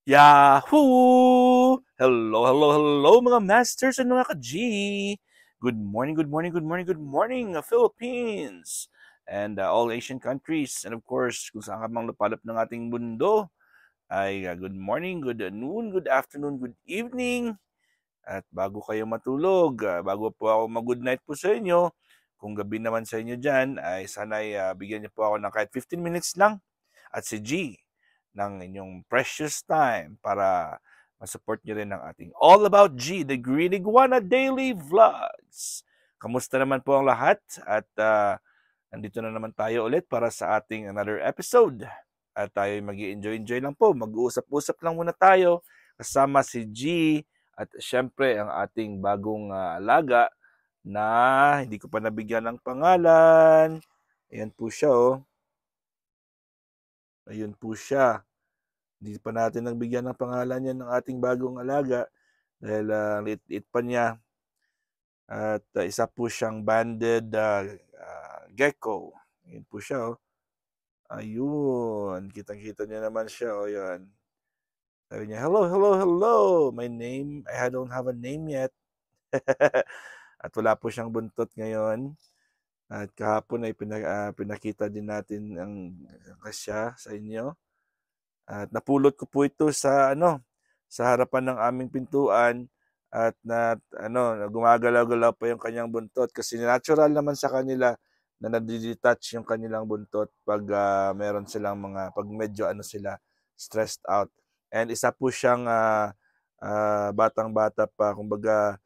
Yahoo! Hello mga masters and mga ka-G! Good morning, good morning, good morning, good morning, Philippines! And all Asian countries. And of course, kung saan ka mang lupalop ng ating mundo, ay good morning, good noon, good afternoon, good evening. At bago kayo matulog, bago po ako mag-good night po sa inyo, kung gabi naman sa inyo dyan, ay sana'y bigyan niyo po ako ng kahit 15 minutes lang at si G ng inyong precious time para masupport nyo rin ang ating All About G, the Green Iguana Daily Vlogs. Kamusta naman po ang lahat? At nandito na naman tayo ulit para sa ating another episode. At tayo mag-enjoy lang po. Mag-uusap-usap lang muna tayo kasama si G at syempre ang ating bagong alaga na hindi ko pa nabigyan ng pangalan. Ayan po siya oh. Ayun po siya. Hindi pa natin nagbigyan ng pangalan yan ng ating bagong alaga dahil lit-lit pa niya. At isa po siyang banded gecko. Ayun po siya oh. Ayun. Kitang-kita niya naman siya oh. Yan. Sabi niya, hello, hello, hello. My name, I don't have a name yet. At wala po siyang buntot ngayon. At kahapon ay pinakita din natin ang kasya sa inyo. At napulot ko po ito sa sa harapan ng aming pintuan at gumagalaw-galaw pa yung kanyang buntot kasi natural naman sa kanila na nadidetach yung kanilang buntot pag meron silang pag medyo sila stressed out. And isa po siyang batang-bata pa, kumbaga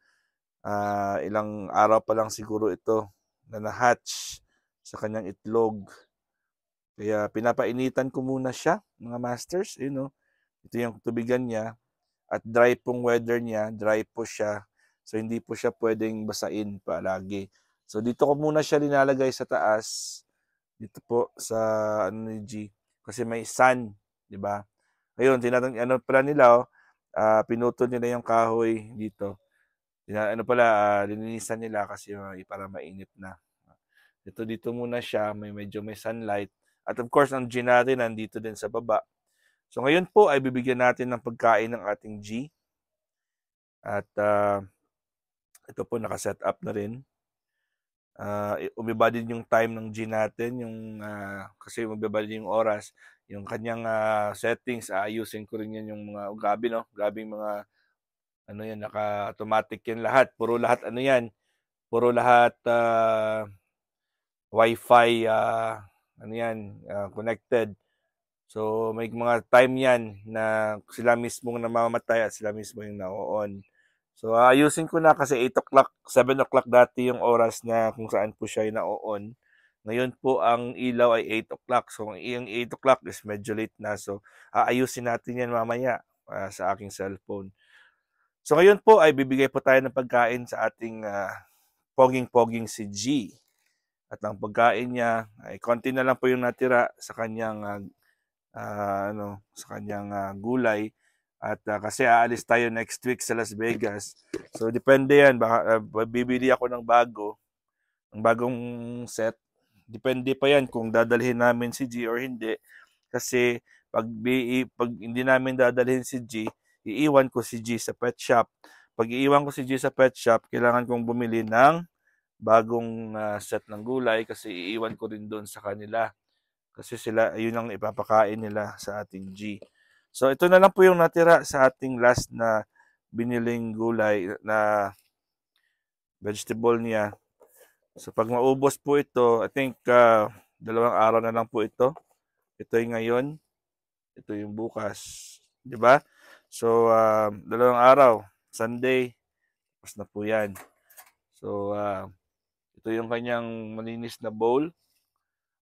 ilang araw pa lang siguro ito na na-hatch sa kanyang itlog. Kaya pinapainitan ko muna siya, mga masters. Ito yung tubigan niya. At dry pong weather niya, dry po siya. So hindi po siya pwedeng basain palagi. So dito ko muna siya linalagay sa taas. Dito po sa ni G. Kasi may sun, di ba? Ayun, pala nila, pinutol nila yung kahoy dito. Lininisan nila kasi para mainit na. Dito muna siya, medyo may sunlight. At of course, ang G natin nandito din sa baba. So ngayon po ay bibigyan natin ng pagkain ng ating G. At ito po naka-set up na rin. Umiba din yung time ng G natin, kasi umiba din yung oras. Yung kanyang settings, ayusin ko rin yan yung mga gabi, no? Gabing mga yan, naka-automatic yan lahat. Puro lahat Wi-Fi connected. So may mga time yan na sila mismo namamatay at sila mismo yung na-on. So ayusin ko na kasi 8 o'clock, 7 o'clock dati yung oras na kung saan po siya yung na-on. Ngayon po ang ilaw ay 8 o'clock. So yung 8 o'clock is medyo late na. So aayusin natin yan mamaya sa aking cellphone. So ngayon po ay bibigay po tayo ng pagkain sa ating poging-poging si G. At ang pagkain niya ay konti na lang po yung natira sa kanyang gulay. At kasi aalis tayo next week sa Las Vegas. So depende yan, baka bibili ako ng bagong set. Depende pa yan kung dadalhin namin si G or hindi. Kasi pag hindi namin dadalhin si G, iiwan ko si G sa pet shop. Pag iiwan ko si G sa pet shop, kailangan kong bumili ng bagong set ng gulay kasi iiwan ko rin doon sa kanila. Kasi sila, yun ang ipapakain nila sa ating G. So ito na lang po yung natira sa ating last na biniling gulay na vegetable niya. So pag maubos po ito, I think 2 araw na lang po ito. Ito yung ngayon, ito yung bukas, 'di ba? So 2 araw, Sunday, tapos na po 'yan. So ito yung kanyang malinis na bowl.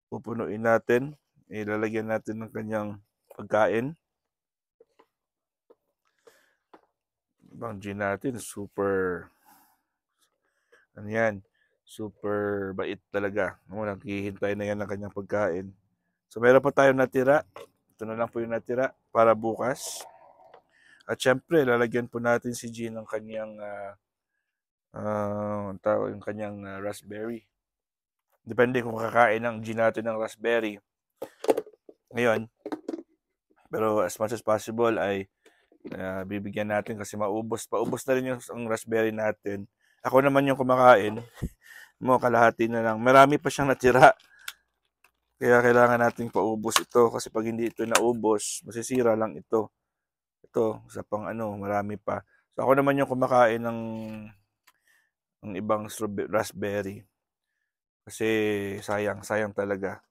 Pupunuin natin, ilalagyan natin ng kanyang pagkain. Bang G natin, super super bait talaga. Naghihintay na yan ng kanyang pagkain. So meron pa tayong natira. Ito na lang po yung natira para bukas. At syempre, lalagyan po natin si G ng kanyang yung kanyang raspberry. Depende kung kakain ng G natin ng raspberry. Ngayon, pero as much as possible ay Bibigyan natin kasi paubos na rin yung ang raspberry natin. Ako naman yung kumakain. Kalahati na lang. Marami pa siyang natira. Kaya kailangan nating paubos ito kasi pag hindi ito naubos, masisira lang ito. Ito, sa pang marami pa. So ako naman yung kumakain ng ibang raspberry. Kasi sayang talaga.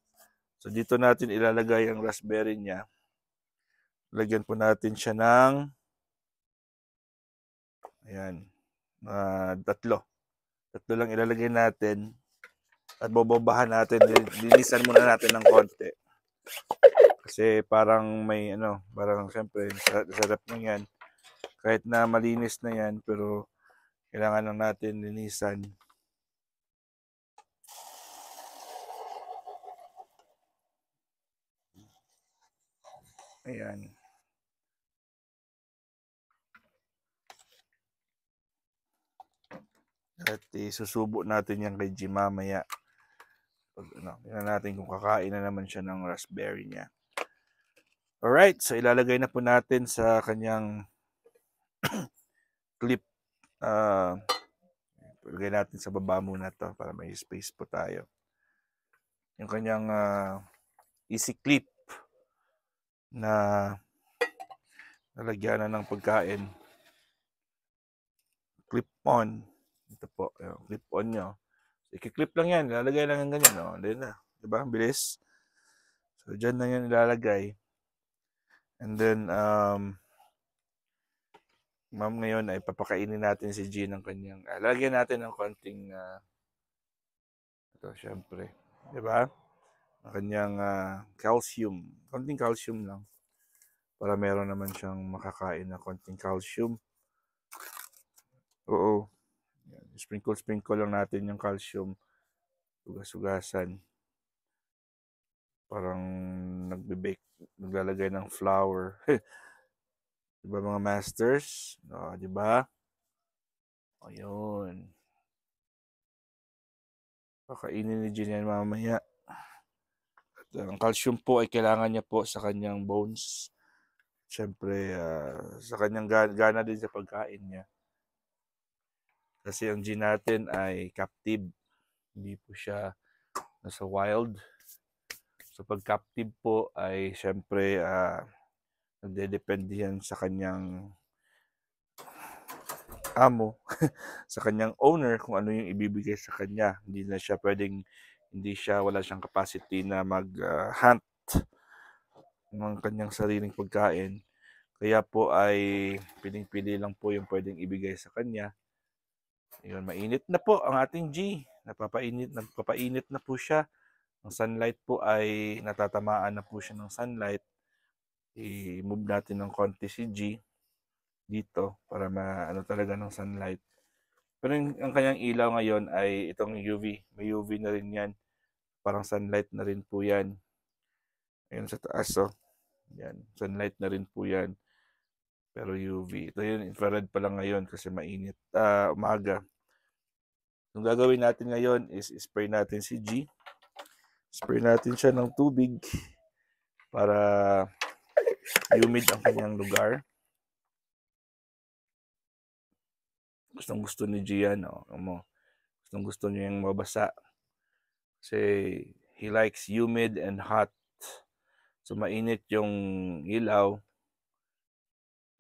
So dito natin ilalagay ang raspberry niya. Lagyan po natin siya ng ayan, tatlo. Tatlo lang ilalagay natin at bobobahan natin. Linisan muna natin ng konti. Kasi parang may parang siyempre sarap na yan. Kahit na malinis na yan, pero kailangan lang natin linisan. Ayan. At isusubo natin yan kay G mamaya. Tingnan natin kung kakain na naman siya ng raspberry niya. Alright, so ilalagay na po natin sa kanyang clip. Ilagay natin sa baba muna to para may space po tayo. Yung kanyang easy clip na nalagyan na ng pagkain. Clip on. Ito po, yung clip on nyo. I-clip lang yan, ilalagay lang yung ganyan. Hindi na. Diba? Bilis. So, dyan na yan ilalagay. And then, ma'am ngayon ay papakainin natin si G ng kanyang, lagyan natin ng konting, ito syempre, diba? Ang kanyang calcium. Konting calcium lang. Para meron naman siyang makakain na konting calcium. Oo. Sprinkle lang natin yung calcium. Sugas-sugasan. Parang naglalagay ng flour. Diba mga masters? Diba? Ayun. Pakainin ni Jin yan mamaya. At ang calcium po ay kailangan niya po sa kanyang bones. Siyempre, sa kanyang gana din sa pagkain niya. Kasi ang G natin ay captive. Hindi po siya nasa wild. So pag captive po ay siyempre nagdedepende yan sa kanyang amo, sa kanyang owner kung ano yung ibibigay sa kanya. Wala siyang capacity na mag-hunt ng kanyang sariling pagkain. Kaya po ay piling-pili lang po yung pwedeng ibigay sa kanya. Ayun, mainit na po ang ating G. Nagpapainit na po siya. Ang sunlight po ay natatamaan na po siya ng sunlight. I-move natin ng konti si G dito para maano talaga ng sunlight. Pero ang kanyang ilaw ngayon ay itong UV. May UV na rin yan. Parang sunlight na rin po yan. Ayun sa taas, yan. Sunlight na rin po yan. Pero UV. Ito yun, infrared pa lang ngayon kasi mainit. Umaga. Yung gagawin natin ngayon is spray natin si G. Spray natin siya ng tubig para humid ang kanyang lugar. Gustong-gusto ni G yan. Gustong-gusto niya yung mabasa. Kasi he likes humid and hot. So mainit yung ilaw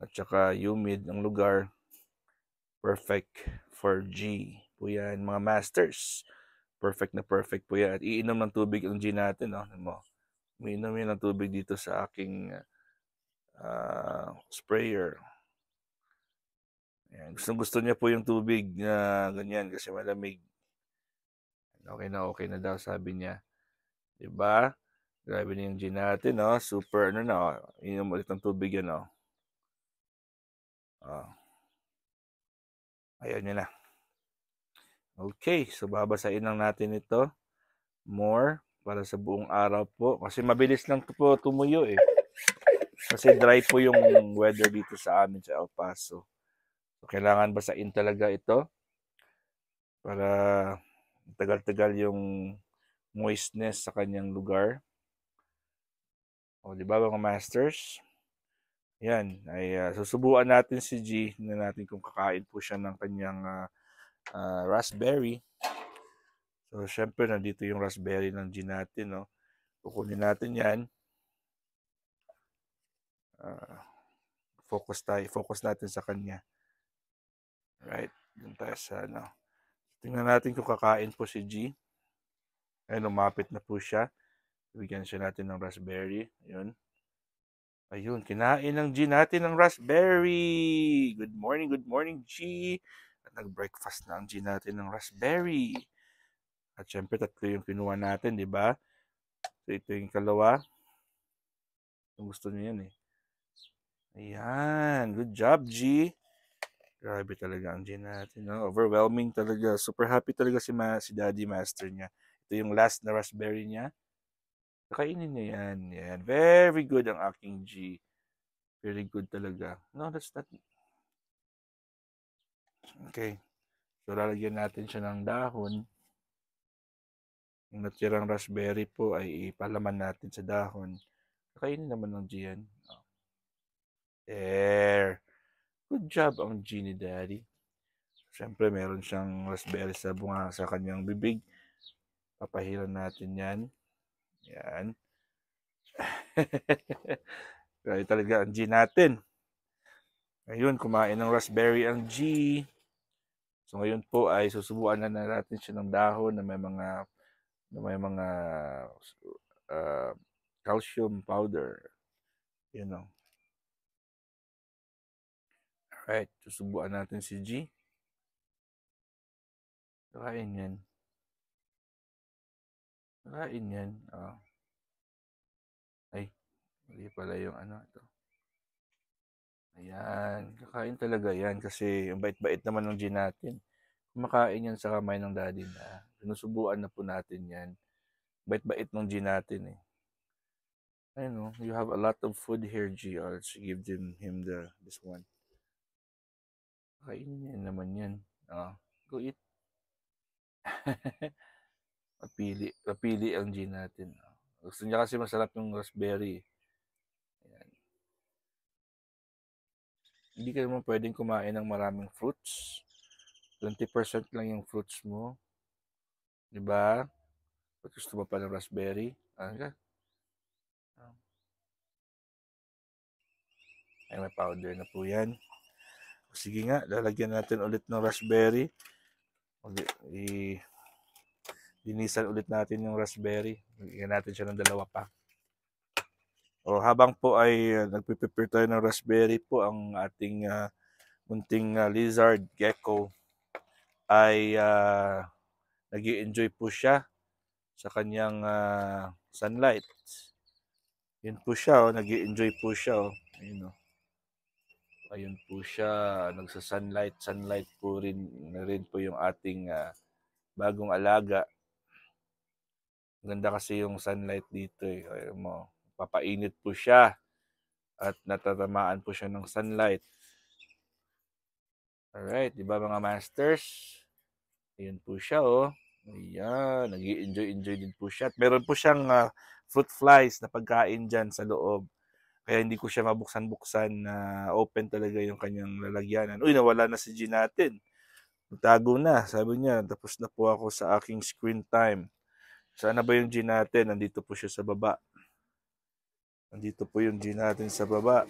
at saka humid ang lugar. Perfect for G po yan, mga masters. Perfect na perfect po yan. At iinom ng tubig ang G natin. Umiinom yan ng tubig dito sa aking sprayer. Ayan. Gusto niya po yung tubig na ganyan kasi malamig. Okay na daw sabi niya. Diba? Grabe na yung G natin, super, inom ulit ng tubig yan, Ayan yun na. Okay, so babasain lang natin ito. More, para sa buong araw po. Kasi mabilis lang po tumuyo eh. Kasi dry po yung weather dito sa amin sa El Paso. So, kailangan basain talaga ito. Para tagal-tagal yung moistness sa kanyang lugar. Di ba mga masters? Yan, ay susubukan natin si G. Tingnan natin kung kakain po siya ng kanyang raspberry. So, syempre, nandito yung raspberry ng G natin, no? Kukunin natin yan. Focus natin sa kanya. Right? Dun tayo sa, ano. Tingnan natin kung kakain po si G. Ayun, lumapit na po siya. Bigyan siya natin ng raspberry. Ayun. Ayun, kinain ng G natin ng raspberry. Good morning, G. At nag-breakfast na ang G natin ng raspberry. At syempre, tatlo yung kinuha natin, di ba? So, ito yung kalawa. Gusto niyo yan eh. Ayan, good job, G. Grabe talaga ang G natin. No? Overwhelming talaga. Super happy talaga si Daddy Master niya. Ito yung last na raspberry niya. Kakainin niya yan. Yan. Very good ang aking G. Very good talaga. No, that's not... Okay. So, lalagyan natin siya ng dahon. Yung natirang raspberry po ay ipalaman natin sa dahon. Kakainin naman ng G yan. Oh. There. Good job ang G ni Daddy. Siyempre, meron siyang raspberry sa bunga sa kanyang bibig. Papahiran natin yan. Yan. Kaya talaga ang G natin. Ngayon, kumain ng raspberry ang G. So ngayon po ay susubukan na natin siya ng dahon na may mga calcium powder. You know. Alright, susubukan natin si G. Kakain yan. Kakain yan. Oh. Ay, hindi pala yung ano ito. Ayan, kakain talaga yan kasi yung bait-bait naman ng G natin. Kumakain yan sa kamay ng daddy na. Sinusubuan na po natin yan. Bait-bait ng G natin eh. I know, you have a lot of food here, G. Let's give him this one. Kainin niya naman yan. Go eat. Mapili ang G natin. Gusto niya kasi masarap yung raspberry. Ayan. Hindi ka naman pwedeng kumain ng maraming fruits. 20% lang yung fruits mo. Diba? Pag gusto mo pa ng raspberry, ka? Ay, may powder na po yan. Sige nga, lalagyan natin ulit ng raspberry. Linisan ulit natin yung raspberry. Lagyan natin siya ng dalawa pa. O habang po ay nagpe-prepare tayo ng raspberry po, ang ating munting lizard gecko ay nag-i-enjoy po siya sa kanyang sunlight. Yun po siya, nag-i-enjoy po siya. Ayun, ayun po siya, nagsa-sunlight po rin po yung ating bagong alaga. Ganda kasi yung sunlight dito eh. Ayun mo, papainit po siya at natatamaan po siya ng sunlight. Alright, di ba mga masters? Ayun po siya oh. Ayan, nag-i-enjoy din po siya. At meron po siyang fruit flies na pagkain dyan sa loob. Kaya hindi ko siya mabuksan-buksan na open talaga yung kanyang lalagyanan. Uy, nawala na si G natin. Nagtago na, sabi niya. Tapos na po ako sa aking screen time. Sana ba yung G natin? Nandito po siya sa baba. Nandito po yung G natin sa baba.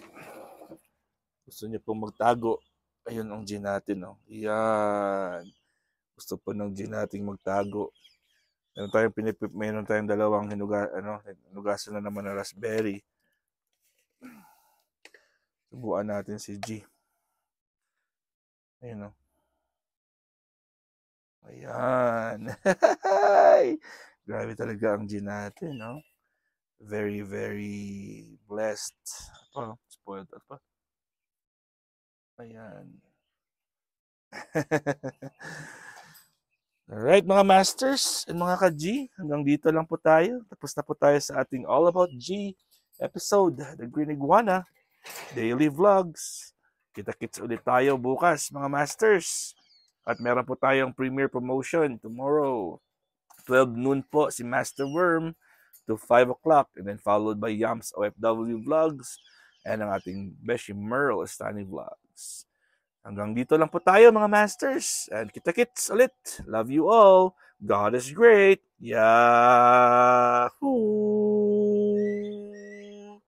Gusto niya pong magtago. Ayun ang G natin. Oh. Yan. Gusto po ng G nating magtago. Meron tayong dalawang hinugasan na naman na raspberry. Subukan natin si G. Ayun o. Ayan. Grabe talaga ang G natin, no? Very, very blessed. Spoiled pa. Ayan. Alright mga masters and mga ka-G, hanggang dito lang po tayo. Tapos na po tayo sa ating All About G episode, The Green Iguana Daily Vlogs. Kita-kits ulit tayo bukas mga masters. At meron po tayong premiere promotion tomorrow. 12 noon po si Master Worm to 5 o'clock and then followed by Yams OFW Vlogs and ang ating Beshi Merle Estani Vlogs. Hanggang dito lang po tayo mga masters. And kita-kits ulit. Love you all. God is great. Yeah.